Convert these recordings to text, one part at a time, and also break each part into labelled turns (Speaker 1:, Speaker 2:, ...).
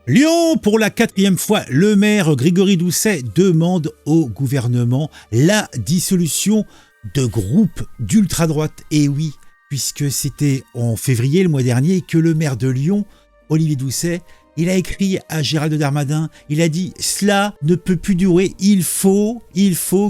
Speaker 1: Lyon, pour la 4e fois, le maire Grégory Doucet demande au gouvernement la dissolution de groupes d'ultra-droite. Et oui, puisque c'était en février le mois dernier que le maire de Lyon, Olivier Doucet, il a écrit à Gérald Darmanin, il a dit « Cela ne peut plus durer, il faut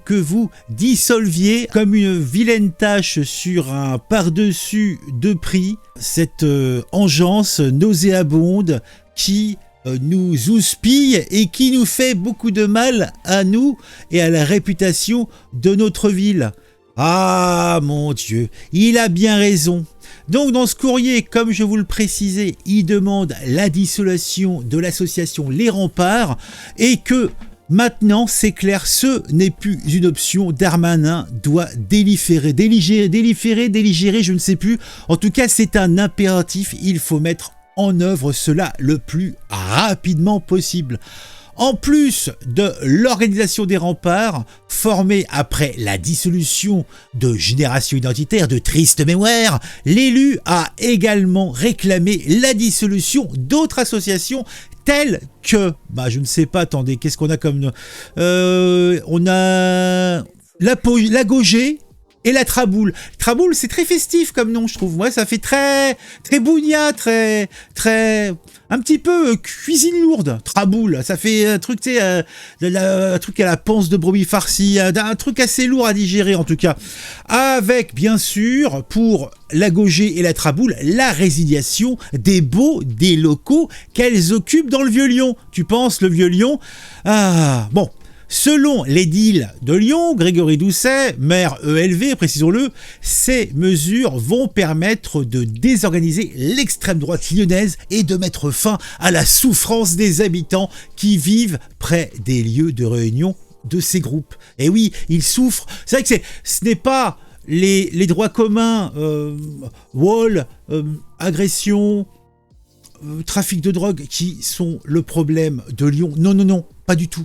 Speaker 1: que vous dissolviez comme une vilaine tache sur un par-dessus de prix cette engeance nauséabonde qui nous houspille et qui nous fait beaucoup de mal à nous et à la réputation de notre ville. » Ah mon Dieu, il a bien raison. Donc dans ce courrier, comme je vous le précisais, il demande la dissolution de l'association Les Remparts et que maintenant, c'est clair, ce n'est plus une option. Darmanin doit délibérer, je ne sais plus. En tout cas, c'est un impératif, il faut mettre en œuvre cela le plus rapidement possible. En plus de l'organisation des remparts, formée après la dissolution de Génération Identitaire de triste mémoire, l'élu a également réclamé la dissolution d'autres associations telles que, je ne sais pas, attendez, qu'est-ce qu'on a comme... on a la Gaugée et la Traboule. Traboule, c'est très festif comme nom, je trouve. Moi, ça fait très bougnat, très un petit peu cuisine lourde. Traboule, ça fait un truc, tu sais, un truc à la panse de brebis farcie, un truc assez lourd à digérer en tout cas. Avec, bien sûr, pour la Gaugée et la Traboule, la résiliation des baux des locaux qu'elles occupent dans le Vieux-Lyon. Tu penses, le Vieux-Lyon? Ah, bon. Selon l'édile de Lyon, Grégory Doucet, maire ELV, précisons-le, ces mesures vont permettre de désorganiser l'extrême droite lyonnaise et de mettre fin à la souffrance des habitants qui vivent près des lieux de réunion de ces groupes. Et oui, ils souffrent. C'est vrai que ce n'est pas les droits communs, wall, agression, trafic de drogue qui sont le problème de Lyon. Non. Pas du tout.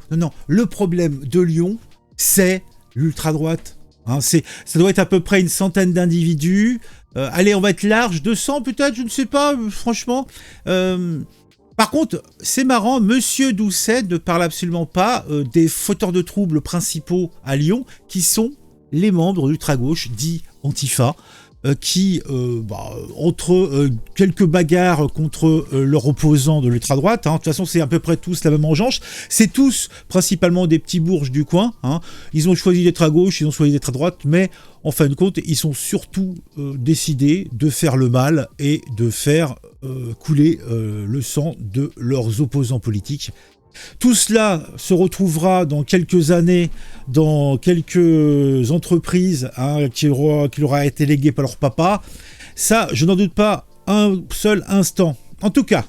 Speaker 1: Non. Le problème de Lyon, c'est l'ultra-droite. Ça doit être à peu près une centaine d'individus. Allez, on va être large, 200 peut-être, je ne sais pas, franchement. Par contre, c'est marrant, Monsieur Doucet ne parle absolument pas des fauteurs de troubles principaux à Lyon, qui sont les membres d'ultra-gauche, dits Antifa, qui, entre quelques bagarres contre leurs opposants de l'ultra-droite, de toute façon c'est à peu près tous la même engeance, c'est tous principalement des petits bourges du coin, ils ont choisi d'être à gauche, ils ont choisi d'être à droite, mais en fin de compte, ils sont surtout décidés de faire le mal et de faire couler le sang de leurs opposants politiques. Tout cela se retrouvera dans quelques années dans quelques entreprises qui leur a été léguées par leur papa. Ça, je n'en doute pas un seul instant. En tout cas,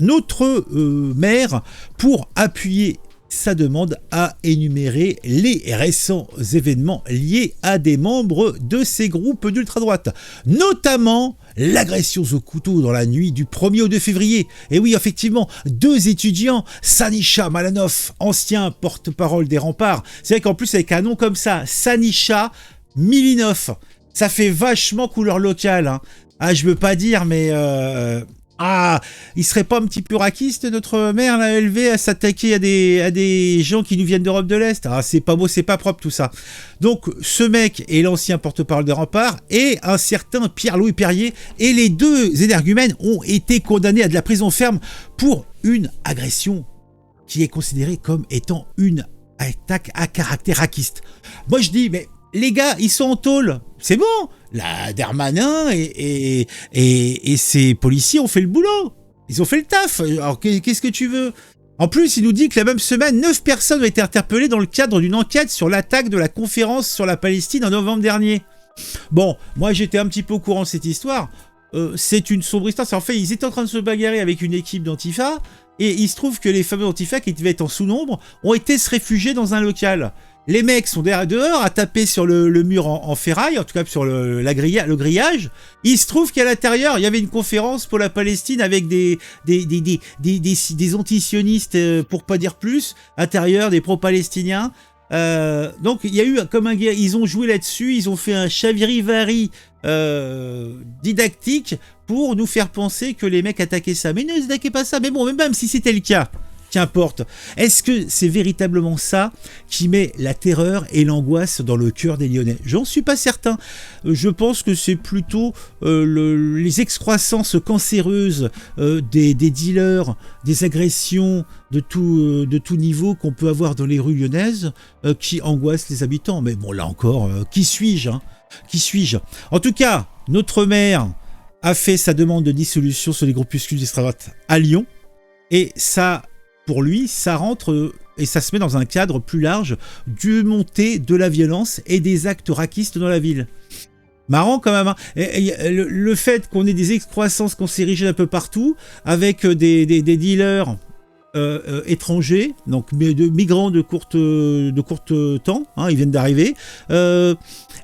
Speaker 1: notre maire, pour appuyer sa demande, a énuméré les récents événements liés à des membres de ces groupes d'ultra-droite, notamment l'agression au couteau dans la nuit du 1er au 2 février. Et oui, effectivement, 2 étudiants, Sanisha Malanov, ancien porte-parole des Remparts. C'est vrai qu'en plus, avec un nom comme ça, Sanisha Milinov, ça fait vachement couleur locale. Je veux pas dire, mais... il serait pas un petit peu raquiste, notre maire, là, élevé, à s'attaquer à des gens qui nous viennent d'Europe de l'Est? C'est pas beau, c'est pas propre tout ça. Donc, ce mec est l'ancien porte-parole des Remparts et un certain Pierre-Louis Perrier, et les 2 énergumènes ont été condamnés à de la prison ferme pour une agression qui est considérée comme étant une attaque à caractère raquiste. Moi, je dis, mais les gars, ils sont en tôle, c'est bon. La Darmanin et ses policiers ont fait le boulot. Ils ont fait le taf. Alors, qu'est-ce que tu veux? En plus, il nous dit que la même semaine, 9 personnes ont été interpellées dans le cadre d'une enquête sur l'attaque de la conférence sur la Palestine en novembre dernier. Bon, moi, j'étais un petit peu au courant de cette histoire. C'est une sombre histoire. En fait, ils étaient en train de se bagarrer avec une équipe d'Antifa et il se trouve que les fameux Antifa qui devaient être en sous-nombre ont été se réfugier dans un local. Les mecs sont dehors à taper sur le mur en ferraille, en tout cas sur le grillage. Il se trouve qu'à l'intérieur, il y avait une conférence pour la Palestine avec des anti-sionistes, pour pas dire plus, à l'intérieur, des pro-palestiniens. Donc il y a eu comme un guerre, ils ont joué là-dessus, ils ont fait un chavirivari didactique pour nous faire penser que les mecs attaquaient ça. Mais ne attaquaient pas ça. Mais bon, même si c'était le cas, qu'importe. Est-ce que c'est véritablement ça qui met la terreur et l'angoisse dans le cœur des Lyonnais? J'en suis pas certain. Je pense que c'est plutôt les excroissances cancéreuses des dealers, des agressions de tout niveau qu'on peut avoir dans les rues lyonnaises qui angoissent les habitants. Mais bon, là encore, qui suis-je, hein? Qui suis-je? En tout cas, notre maire a fait sa demande de dissolution sur les groupuscules d'extrême droite à Lyon. Et ça, pour lui, ça rentre et ça se met dans un cadre plus large du montée de la violence et des actes raquistes dans la ville. Marrant quand même, hein. Le fait qu'on ait des excroissances cancérigènes un peu partout, avec des dealers étrangers, donc de migrants de courte temps, hein, ils viennent d'arriver.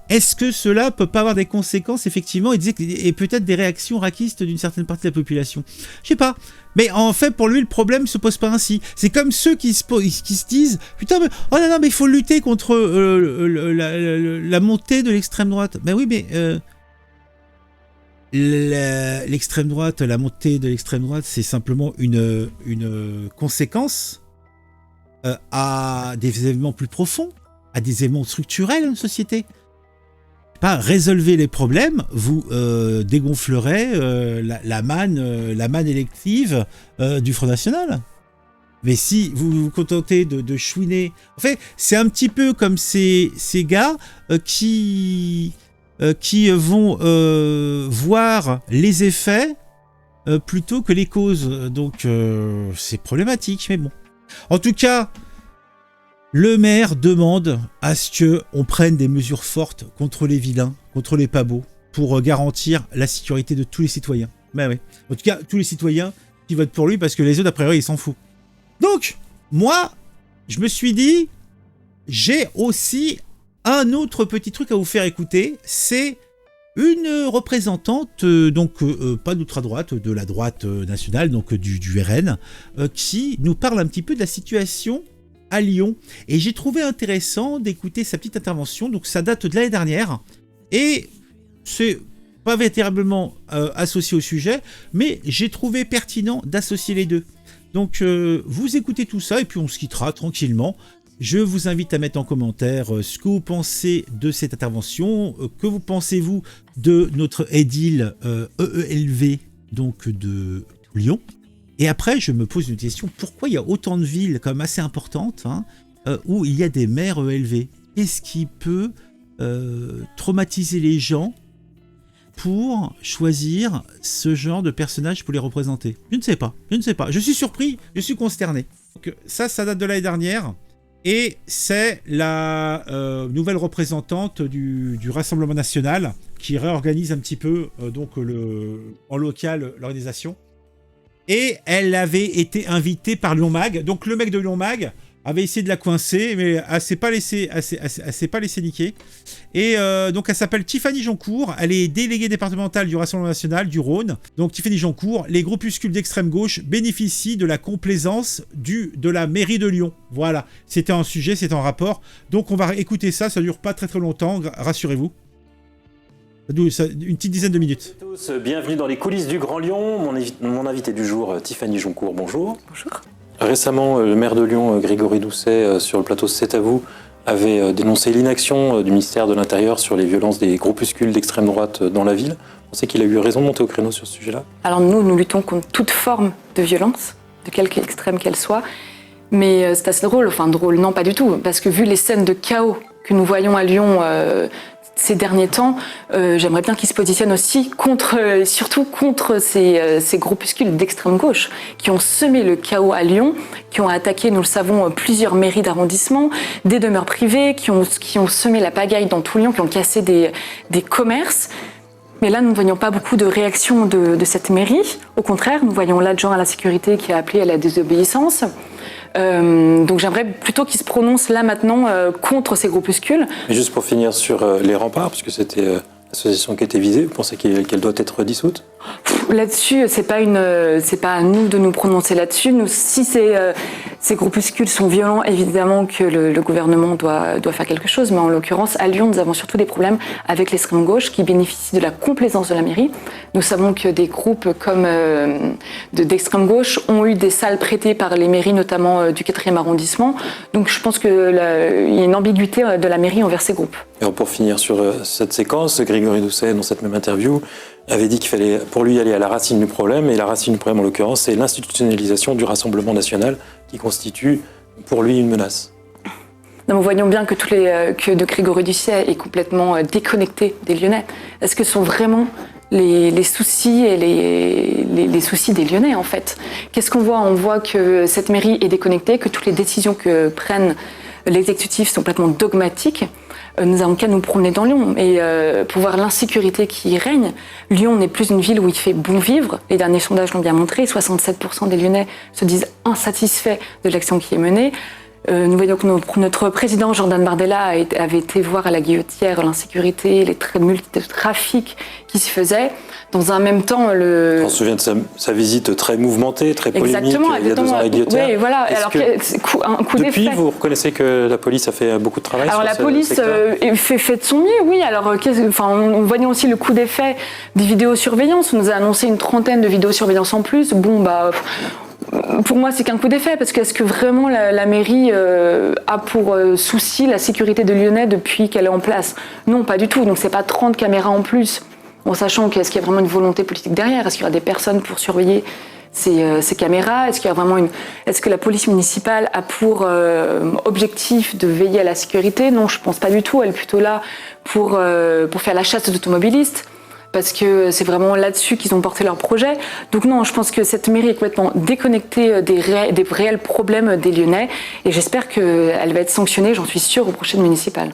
Speaker 1: Est-ce que cela peut pas avoir des conséquences effectivement et peut-être des réactions raquistes d'une certaine partie de la population? Je sais pas. Mais en fait, pour lui, le problème se pose pas ainsi. C'est comme ceux qui se disent « Putain, mais, oh non, mais il faut lutter contre la montée de l'extrême droite. » Ben oui, mais l'extrême droite, la montée de l'extrême droite, c'est simplement une conséquence à des événements plus profonds, à des événements structurels dans une société. Pas résolvez les problèmes, vous dégonflerez la manne élective du Front National. Mais si vous vous contentez de chouiner... En fait, c'est un petit peu comme ces gars qui vont voir les effets plutôt que les causes. Donc, c'est problématique, mais bon. En tout cas... Le maire demande à ce qu'on prenne des mesures fortes contre les vilains, contre les pas beaux, pour garantir la sécurité de tous les citoyens. Ben oui. En tout cas, tous les citoyens qui votent pour lui, parce que les autres, a priori, ils s'en foutent. Donc, moi, je me suis dit, j'ai aussi un autre petit truc à vous faire écouter. C'est une représentante, donc pas d'ultra-droite, de la droite nationale, donc du RN, qui nous parle un petit peu de la situation à Lyon, et j'ai trouvé intéressant d'écouter sa petite intervention. Donc ça date de l'année dernière et c'est pas véritablement associé au sujet, mais j'ai trouvé pertinent d'associer les deux. Donc vous écoutez tout ça et puis on se quittera tranquillement. Je vous invite à mettre en commentaire ce que vous pensez de cette intervention, que vous pensez-vous de notre édile EELV, donc de Lyon. Et après, je me pose une question, pourquoi il y a autant de villes quand même assez importantes où il y a des maires EELV? Qu'est-ce qui peut traumatiser les gens pour choisir ce genre de personnage pour les représenter? Je ne sais pas, je suis surpris, je suis consterné. Donc, ça date de l'année dernière, et c'est la nouvelle représentante du Rassemblement National qui réorganise un petit peu en local l'organisation. Et elle avait été invitée par Lyon Mag. Donc le mec de Lyon Mag avait essayé de la coincer, mais elle s'est pas laissé niquer. Et donc elle s'appelle Tiffany Joncourt. Elle est déléguée départementale du Rassemblement National du Rhône. Donc Tiffany Joncourt, les groupuscules d'extrême gauche bénéficient de la complaisance de la mairie de Lyon. Voilà, c'était un sujet, c'était un rapport. Donc on va écouter ça, ça dure pas très très longtemps, rassurez-vous. Une petite dizaine de minutes.
Speaker 2: Tous, bienvenue dans les coulisses du Grand Lyon. Mon invité du jour, Tiffany Joncourt, bonjour.
Speaker 3: Bonjour.
Speaker 2: Récemment, le maire de Lyon, Grégory Doucet, sur le plateau C'est à vous, avait dénoncé l'inaction du ministère de l'Intérieur sur les violences des groupuscules d'extrême droite dans la ville. On sait qu'il a eu raison de monter au créneau sur ce sujet-là.
Speaker 3: Alors nous luttons contre toute forme de violence, de quelque extrême qu'elle soit. Mais c'est assez drôle, non pas du tout, parce que vu les scènes de chaos que nous voyons à Lyon ces derniers temps, j'aimerais bien qu'ils se positionnent aussi surtout contre ces groupuscules d'extrême gauche qui ont semé le chaos à Lyon, qui ont attaqué, nous le savons, plusieurs mairies d'arrondissement, des demeures privées, qui ont semé la pagaille dans tout Lyon, qui ont cassé des commerces. Mais là, nous ne voyons pas beaucoup de réactions de cette mairie. Au contraire, nous voyons l'adjoint à la sécurité qui a appelé à la désobéissance. Donc j'aimerais plutôt qu'ils se prononcent là maintenant contre ces groupuscules.
Speaker 2: Mais juste pour finir sur les remparts, puisque c'était l'association qui était visée, vous pensez qu'elle doit être dissoute?
Speaker 3: Là-dessus, c'est pas à nous de nous prononcer là-dessus. Si Ces groupuscules sont violents, évidemment que le gouvernement doit faire quelque chose, mais en l'occurrence, à Lyon, nous avons surtout des problèmes avec l'extrême gauche qui bénéficie de la complaisance de la mairie. Nous savons que des groupes comme d'extrême gauche ont eu des salles prêtées par les mairies, notamment du 4e arrondissement. Donc je pense qu'il y a une ambiguïté de la mairie envers ces groupes.
Speaker 2: Et pour finir sur cette séquence, Grégory Doucet, dans cette même interview, avait dit qu'il fallait pour lui aller à la racine du problème, et la racine du problème en l'occurrence, c'est l'institutionnalisation du Rassemblement national qui constitue pour lui une menace.
Speaker 3: Nous voyons bien que de Grégory Doucet est complètement déconnecté des Lyonnais. Est-ce que ce sont vraiment les soucis et les soucis des Lyonnais en fait? Qu'est-ce qu'on voit? On voit que cette mairie est déconnectée, que toutes les décisions que prennent l'exécutif sont complètement dogmatiques. Nous n'avons qu'à nous promener dans Lyon et pour voir l'insécurité qui y règne. Lyon n'est plus une ville où il fait bon vivre. Les derniers sondages l'ont bien montré. 67% des Lyonnais se disent insatisfaits de l'action qui est menée. Nous voyons que notre président Jordan Bardella avait été voir à la Guillotière l'insécurité, les trafics qui s'y faisaient. Dans un même temps,
Speaker 2: On se souvient de sa visite très mouvementée, très polémique, il y a 2 ans à la Guillotière.
Speaker 3: Oui, voilà. Alors, un coup d'effet.
Speaker 2: Depuis, vous reconnaissez que la police a fait beaucoup de travail?
Speaker 3: Alors
Speaker 2: sur
Speaker 3: la police fait de son mieux, oui. Alors, on voyait aussi le coup d'effet des vidéosurveillances. On nous a annoncé une 30aine de vidéosurveillance en plus. Bon, pour moi, c'est qu'un coup d'effet, parce qu'est-ce que vraiment la mairie a pour souci la sécurité de Lyonnais depuis qu'elle est en place? Non, pas du tout. Donc c'est pas 30 caméras en plus, en sachant qu'est-ce qu'il y a vraiment une volonté politique derrière? Est-ce qu'il y aura des personnes pour surveiller ces caméras? Est-ce qu'il y a vraiment est-ce que la police municipale a pour objectif de veiller à la sécurité? Non, je pense pas du tout. Elle est plutôt là pour faire la chasse aux automobilistes, parce que c'est vraiment là-dessus qu'ils ont porté leur projet. Donc non, je pense que cette mairie est complètement déconnectée des réels problèmes des Lyonnais, et j'espère qu'elle va être sanctionnée, j'en suis sûre, aux prochaines municipales.